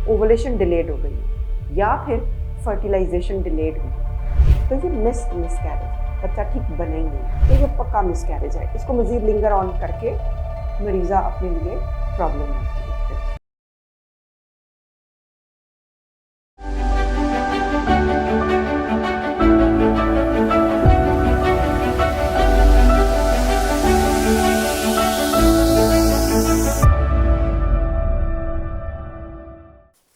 Ovulation delayed हो गई या फिर फर्टिलाइजेशन डिलेड हुई, तो ये मिसकैरेज, बच्चा ठीक बना ही नहीं, तो ये पक्का मिसकैरेज है। इसको मजीद लिंगर ऑन करके मरीज़ा अपने लिए प्रॉब्लम होती है।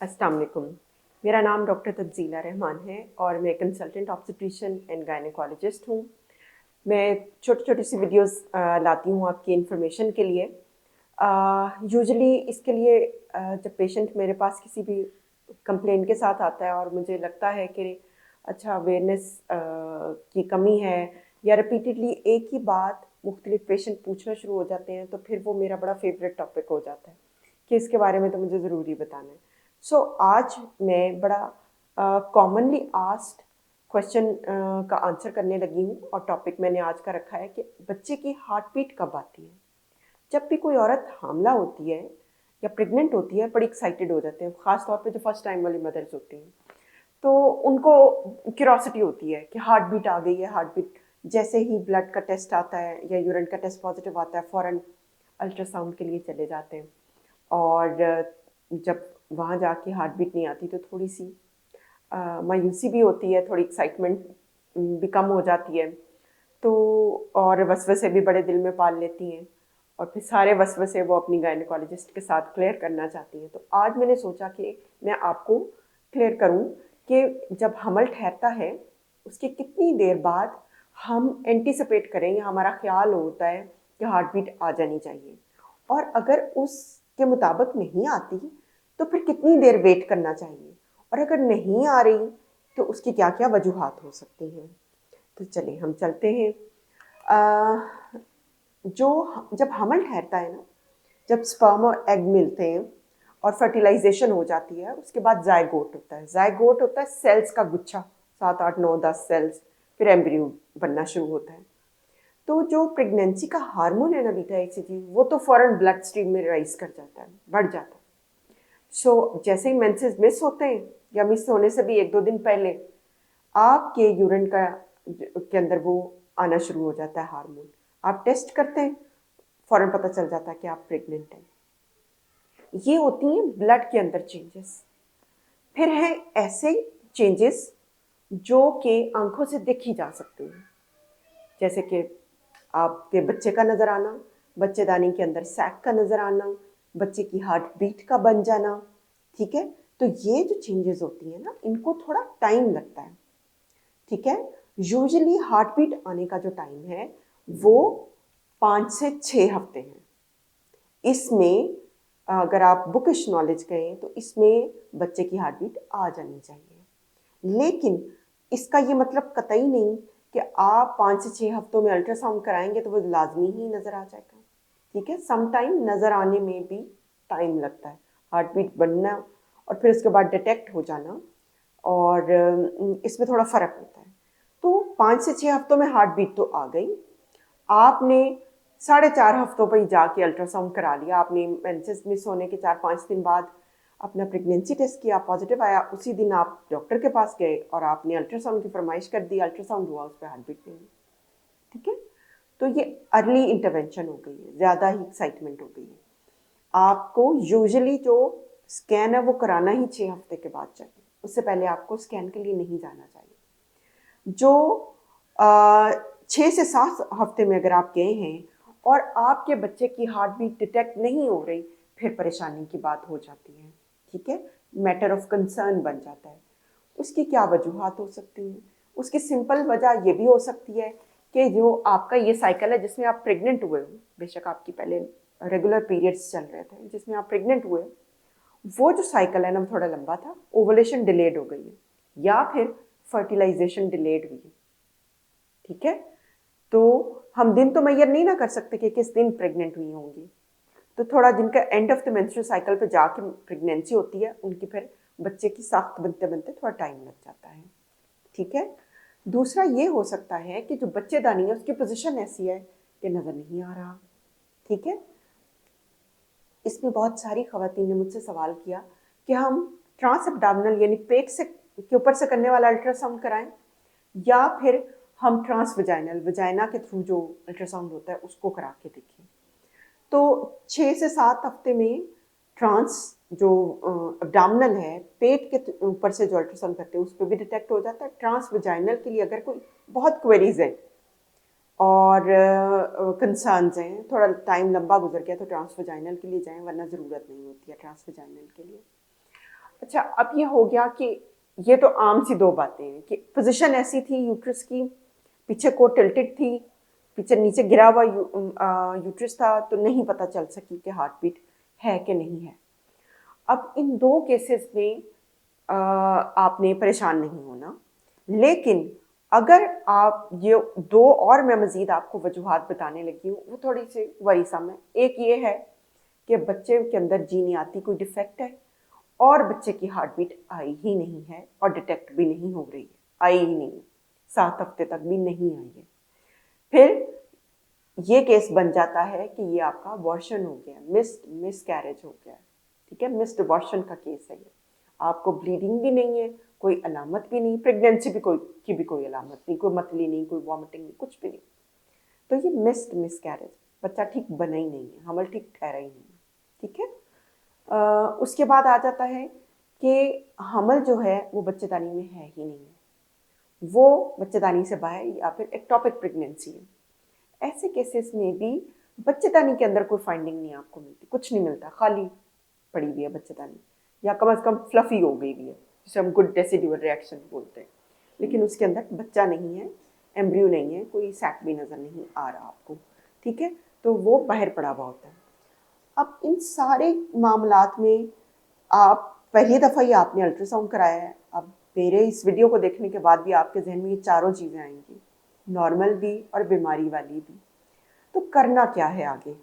अस्सलाम वालेकुम, मेरा नाम डॉक्टर तब्जीला रहमान है और मैं कंसल्टेंट ऑब्स्टेट्रिशियन एंड गायनेकोलॉजिस्ट हूँ। मैं छोटी छोटी सी वीडियोस लाती हूँ आपकी इन्फॉर्मेशन के लिए। यूजुअली इसके लिए जब पेशेंट मेरे पास किसी भी कंप्लेन के साथ आता है और मुझे लगता है कि अच्छा अवेयरनेस की कमी है या रिपीटेडली एक ही बात मुख्तलिफ पेशेंट पूछना शुरू हो जाते हैं, तो फिर वो मेरा बड़ा फेवरेट टॉपिक हो जाता है कि इसके बारे में तो मुझे ज़रूरी बताना है। सो आज मैं बड़ा कॉमनली आस्क्ड क्वेश्चन का आंसर करने लगी हूँ और टॉपिक मैंने आज का रखा है कि बच्चे की हार्ट बीट कब आती है। जब भी कोई औरत हामला होती है या प्रेग्नेंट होती है, बड़ी एक्साइटेड हो जाते हैं, ख़ास तौर पे जो फर्स्ट टाइम वाली मदर्स होती हैं, तो उनको क्यूरोसिटी होती है कि हार्ट बीट आ गई है। हार्ट बीट जैसे ही ब्लड का टेस्ट आता है या यूरिन का टेस्ट पॉजिटिव आता है, फ़ौरन अल्ट्रासाउंड के लिए चले जाते हैं और जब वहाँ जाके हार्ट बीट नहीं आती तो थोड़ी सी मायूसी भी होती है, थोड़ी एक्साइटमेंट भी कम हो जाती है, तो और वसवसे भी बड़े दिल में पाल लेती हैं और फिर सारे वसवसे वो अपनी गायनेकोलॉजिस्ट के साथ क्लियर करना चाहती हैं। तो आज मैंने सोचा कि मैं आपको क्लियर करूं कि जब हमल ठहरता है उसके कितनी देर बाद हम एंटीसिपेट करेंगे, हमारा ख्याल होता है कि हार्ट बीट आ जानी चाहिए, और अगर उसके मुताबिक नहीं आती तो फिर कितनी देर वेट करना चाहिए, और अगर नहीं आ रही तो उसकी क्या क्या वजूहात हो सकती हैं। तो चलिए हम चलते हैं। जब हमल ठहरता है ना, जब स्पर्म और एग मिलते हैं और फर्टिलाइजेशन हो जाती है, उसके बाद जायगोट होता है। जायगोट होता है सेल्स का गुच्छा, 7 8 9 10 सेल्स, फिर एम्ब्रियो बनना शुरू होता है। तो जो प्रेगनेंसी का हार्मोन है ना बीटा HCG, वो तो फौरन ब्लड स्ट्रीम में राइज कर जाता है, बढ़ जाता है। सो जैसे ही मेंसेस मिस होते हैं या मिस होने से भी 1 2 दिन पहले आपके यूरिन का के अंदर वो आना शुरू हो जाता है हार्मोन। आप टेस्ट करते हैं, फौरन पता चल जाता है कि आप प्रेग्नेंट हैं। ये होती हैं ब्लड के अंदर चेंजेस। फिर हैं ऐसे चेंजेस जो कि आंखों से देखी जा सकती हैं, जैसे कि आपके बच्चे का नज़र आना, बच्चेदानी के अंदर सैक का नज़र आना, बच्चे की हार्ट बीट का बन जाना। ठीक है, तो ये जो चेंजेस होती हैं ना, इनको थोड़ा टाइम लगता है। ठीक है, यूजुअली हार्ट बीट आने का जो टाइम है वो 5 से 6 हफ्ते हैं। इसमें अगर आप बुकिश नॉलेज कहें तो इसमें बच्चे की हार्ट बीट आ जानी चाहिए, लेकिन इसका ये मतलब कतई नहीं कि आप 5 से 6 हफ्तों में अल्ट्रासाउंड कराएंगे तो वो लाजमी ही नज़र आ जाएगा। ठीक है, सम टाइम नज़र आने में भी टाइम लगता है, हार्ट बीट बनना और फिर उसके बाद डिटेक्ट हो जाना, और इसमें थोड़ा फ़र्क होता है। तो 5 से 6 हफ्तों में हार्ट बीट तो आ गई, आपने 4.5 हफ्तों पर ही जाके अल्ट्रासाउंड करा लिया, आपने मेंसेस मिस होने के 4 5 दिन बाद अपना प्रेगनेंसी टेस्ट किया, पॉजिटिव आया, उसी दिन आप डॉक्टर के पास गए और आपने अल्ट्रासाउंड की फरमाइश कर दी, अल्ट्रासाउंड हुआ, उस पर हार्ट बीट नहीं। ठीक है, तो ये अर्ली इंटरवेंशन हो गई है, ज़्यादा ही एक्साइटमेंट हो गई है। आपको यूजुअली जो स्कैन है वो कराना ही 6 हफ्ते के बाद चाहिए, उससे पहले आपको स्कैन के लिए नहीं जाना चाहिए। जो 6 से 7 हफ्ते में अगर आप गए हैं और आपके बच्चे की हार्ट बीट डिटेक्ट नहीं हो रही, फिर परेशानी की बात हो जाती है। ठीक है, मैटर ऑफ कंसर्न बन जाता है। उसकी क्या वजूहात हो सकती हैं? उसकी सिंपल वजह ये भी हो सकती है कि जो आपका ये साइकिल है जिसमें आप प्रेग्नेंट हुए हो, बेशक आपकी पहले रेगुलर पीरियड्स चल रहे थे, जिसमें आप प्रेग्नेंट हुए, वो जो साइकिल है ना थोड़ा लंबा था, ओवुलेशन डिलेड हो गई है या फिर फर्टिलाइजेशन डिलेड हुई है। ठीक है, तो हम दिन तो मैयर नहीं ना कर सकते कि किस दिन प्रेग्नेंट हुई होंगी, तो थोड़ा जिनका end of the menstrual cycle पे जाके प्रेगनेंसी होती है, उनकी फिर बच्चे की साख्त बनते बनते थोड़ा टाइम लग जाता है। ठीक है, दूसरा ये हो सकता है कि जो बच्चेदानी है उसकी पोजीशन ऐसी है कि नज़र नहीं आ रहा। ठीक है, इसमें बहुत सारी ख़वातीन ने मुझसे सवाल किया कि हम ट्रांस एब्डोमिनल यानी पेट से के ऊपर से करने वाला अल्ट्रासाउंड कराएं, या फिर हम ट्रांस वजाइनल वजाइना के थ्रू जो अल्ट्रासाउंड होता है उसको करा के देखें। तो 6 से 7 हफ्ते में ट्रांस जो एब्डोमिनल है, पेट के ऊपर से जो अल्ट्रासाउंड करते हैं उस पर भी डिटेक्ट हो जाता है। ट्रांस वजाइनल के लिए अगर कोई बहुत क्वेरीज है और कंसर्न्स हैं, थोड़ा टाइम लंबा गुजर गया, तो ट्रांस वजाइनल के लिए जाएं, वरना ज़रूरत नहीं होती है ट्रांस वजाइनल के लिए। अच्छा, अब ये हो गया कि ये तो आम सी दो बातें हैं कि पोजीशन ऐसी थी यूट्रस की, पीछे को टिल्टेड थी, पीछे नीचे गिरा हुआ यूट्रस था, तो नहीं पता चल सकी कि हार्ट बीट है कि नहीं है। अब इन दो केसेस में आपने परेशान नहीं होना, लेकिन अगर आप ये दो और मैं मज़ीद आपको वजूहात बताने लगी हूँ, वो थोड़ी सी वरीसम है। एक ये है कि बच्चे के अंदर जीनियाती कोई डिफेक्ट है और बच्चे की हार्ट बीट आई ही नहीं है और डिटेक्ट भी नहीं हो रही है, आई ही नहीं, 7 हफ्ते तक भी नहीं आई है। फिर ये केस बन जाता है कि ये आपका अबॉर्शन हो गया, मिसकैरेज हो गया, ठीक है, मिस्ड अबॉर्शन का केस है ये। आपको ब्लीडिंग भी नहीं है, कोई अलामत भी नहीं, प्रेगनेंसी भी कोई अलामत नहीं, कोई मतली नहीं, कोई वॉमिटिंग नहीं, कुछ भी नहीं। तो ये मिसकैरेज, बच्चा ठीक बना ही नहीं है, हमल ठीक ठहरा ही नहीं है, ठीक है। उसके बाद आ जाता है कि हमल जो है वो बच्चेदानी में है ही नहीं है, वो बच्चेदानी से बाहर या फिर एक्टोपिक प्रेगनेंसी है। ऐसे केसेस में भी बच्चेदानी के अंदर कोई फाइंडिंग नहीं आपको मिलती, कुछ नहीं मिलता, खाली पड़ी हुई है बच्चेदानी, या कम से कम फ्लफी हो गई हुई है, जिसे हम गुड डेसिडुअल रिएक्शन बोलते हैं, लेकिन उसके अंदर बच्चा नहीं है, एम्ब्रियो नहीं है, कोई सैक भी नज़र नहीं आ रहा आपको, ठीक है, तो वो बाहर पड़ा हुआ होता है। अब इन सारे मामलात में आप पहली दफ़ा ही आपने अल्ट्रासाउंड कराया है, अब मेरे इस वीडियो को देखने के बाद भी आपके जहन में ये चारों चीज़ें आएंगी, नॉर्मल भी और बीमारी वाली भी। तो करना क्या है आगे?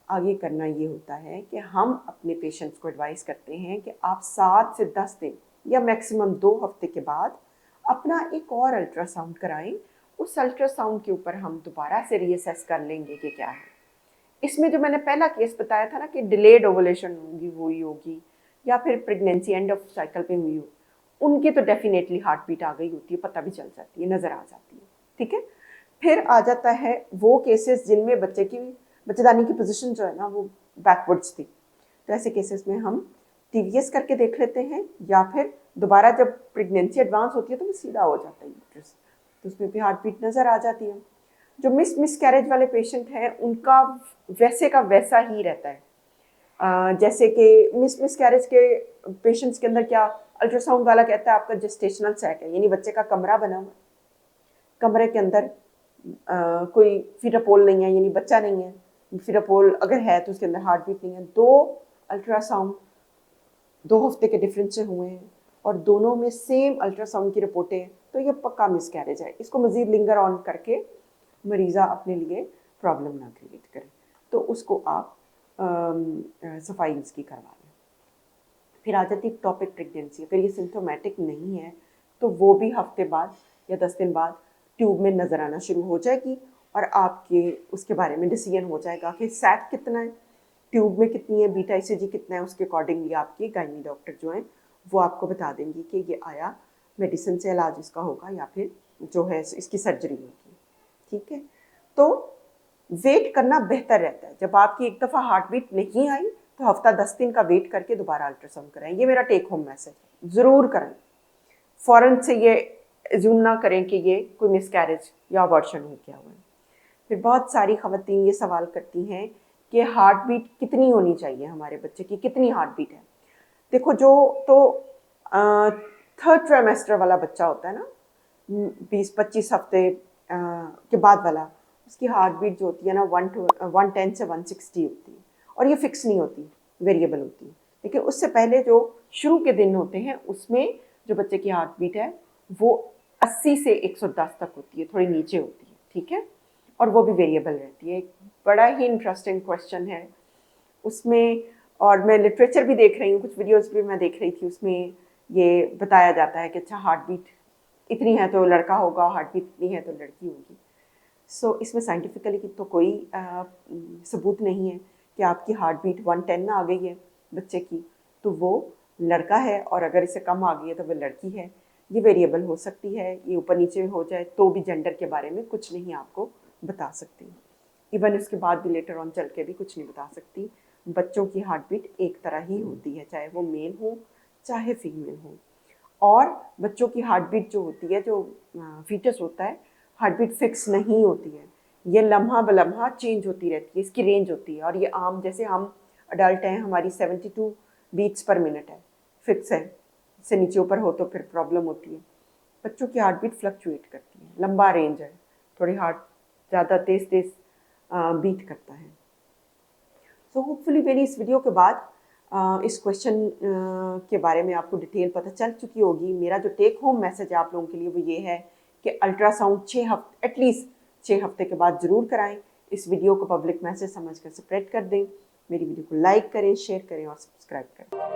आगे करना ये होता है कि हम अपने पेशेंट्स को एडवाइस करते हैं कि आप 7 से 10 दिन या मैक्सिमम 2 हफ्ते के बाद अपना एक और अल्ट्रासाउंड कराएं। उस अल्ट्रासाउंड के ऊपर हम दोबारा से रीअसेस कर लेंगे कि क्या है। इसमें जो मैंने पहला केस बताया था ना कि डिलेड ओवुलेशन हुई होगी या फिर प्रेगनेंसी एंड ऑफ साइकिल पे हुई हो, उनकी तो डेफिनेटली हार्ट बीट आ गई होती है, पता भी चल जाती है, नज़र आ जाती है, ठीक है। फिर आ जाता है वो केसेस जिनमें बच्चेदानी की पोजीशन जो है ना वो बैकवर्ड्स थी, तो ऐसे केसेस में हम टीवीएस करके देख लेते हैं, या फिर दोबारा जब प्रेगनेंसी एडवांस होती है तो वो सीधा हो जाता है यूट्रस, तो उसमें भी हार्ट बीट नज़र आ जाती है। जो मिसकैरेज वाले पेशेंट हैं उनका वैसे का वैसा ही रहता है। जैसे कि मिसकैरेज के पेशेंट्स के अंदर क्या, अल्ट्रासाउंड वाला कहता है आपका जेस्टेशनल सैक है, यानी बच्चे का कमरा बना हुआ, कमरे के अंदर कोई फिटापोल नहीं है, यानी बच्चा नहीं है, फिटापोल अगर है तो उसके अंदर हार्ट बीट नहीं है। 2 अल्ट्रासाउंड 2 हफ्ते के डिफरेंस से हुए हैं और दोनों में सेम अल्ट्रासाउंड की रिपोर्टें हैं, तो ये पक्का मिसकैरेज है। इसको मज़ीद लिंगर ऑन करके मरीज़ा अपने लिए प्रॉब्लम ना क्रिएट करे, तो उसको आप सफाई उसकी करवा लें। फिर आ जाती टॉपिक प्रेगनेंसी, अगर ये सिम्टोमेटिक नहीं है तो वो भी हफ्ते बाद या 10 दिन बाद ट्यूब में नज़र आना शुरू हो जाएगी और आपके उसके बारे में डिसीजन हो जाएगा कि सैक कितना है, ट्यूब में कितनी है, बीटा ईसीजी कितना है, उसके अकॉर्डिंगली आपके गायनी डॉक्टर जो हैं वो आपको बता देंगे कि ये आया मेडिसिन से इलाज इसका होगा या फिर जो है इसकी सर्जरी होगी, ठीक है। तो वेट करना बेहतर रहता है। जब आपकी एक दफ़ा हार्ट बीट नहीं आई तो हफ्ता 10 दिन का वेट करके दोबारा अल्ट्रासाउंड कराएं, ये मेरा टेक होम मैसेज है, ज़रूर करें। फ़ौरन से ये एज्यूम ना करें कि ये कोई मिसकैरेज या अबॉर्शन हो गया हुआ है। फिर बहुत सारी ख़वातीन ये सवाल करती हैं कि हार्ट बीट कितनी होनी चाहिए, हमारे बच्चे की कितनी हार्ट बीट है। देखो, जो तो थर्ड ट्राइमेस्टर वाला बच्चा होता है ना, 20-25 हफ्ते के बाद वाला, उसकी हार्ट बीट जो होती है ना 110 से 160 होती है, और ये फिक्स नहीं होती, वेरिएबल होती है। लेकिन उससे पहले जो शुरू के दिन होते हैं उसमें जो बच्चे की हार्ट बीट है वो 80 से 110 तक होती है, थोड़ी नीचे होती है, ठीक है, और वो भी वेरिएबल रहती है। एक बड़ा ही इंटरेस्टिंग क्वेश्चन है उसमें, और मैं लिटरेचर भी देख रही हूँ, कुछ वीडियोस भी मैं देख रही थी, उसमें ये बताया जाता है कि अच्छा हार्ट बीट इतनी है तो लड़का होगा, हार्ट बीट इतनी है तो लड़की होगी। सो इसमें साइंटिफिकली तो कोई सबूत नहीं है कि आपकी हार्ट बीट 110 ना आ गई है बच्चे की तो वो लड़का है और अगर इसे कम आ गई है तो वह लड़की है। ये वेरिएबल हो सकती है, ये ऊपर नीचे हो जाए तो भी जेंडर के बारे में कुछ नहीं आपको बता सकती। इवन इसके बाद भी लेटर ऑन चल के भी कुछ नहीं बता सकती। बच्चों की हार्ट बीट एक तरह ही होती है, चाहे वो मेल हो चाहे फीमेल हो। और बच्चों की हार्ट बीट जो होती है, जो फीटस होता है, हार्ट बीट फिक्स नहीं होती है, ये लम्हा बलम्हा चेंज होती रहती है, इसकी रेंज होती है। और ये आम, जैसे हम अडल्ट हैं, हमारी 72 बीट्स पर मिनट है, फिक्स है, इससे नीचे ऊपर हो तो फिर प्रॉब्लम होती है। बच्चों की हार्ट बीट फ्लक्चुएट करती है, लंबा रेंज है, थोड़ी हार्ट ज़्यादा तेज तेज बीट करता है। सो होपफुली मेरी इस वीडियो के बाद इस क्वेश्चन के बारे में आपको डिटेल पता चल चुकी होगी। मेरा जो टेक होम मैसेज आप लोगों के लिए वो ये है कि अल्ट्रासाउंड 6 हफ्ते, एटलीस्ट 6 हफ्ते के बाद ज़रूर कराएं। इस वीडियो को पब्लिक मैसेज समझकर स्प्रेड कर दें। मेरी वीडियो को लाइक करें, शेयर करें और सब्सक्राइब करें।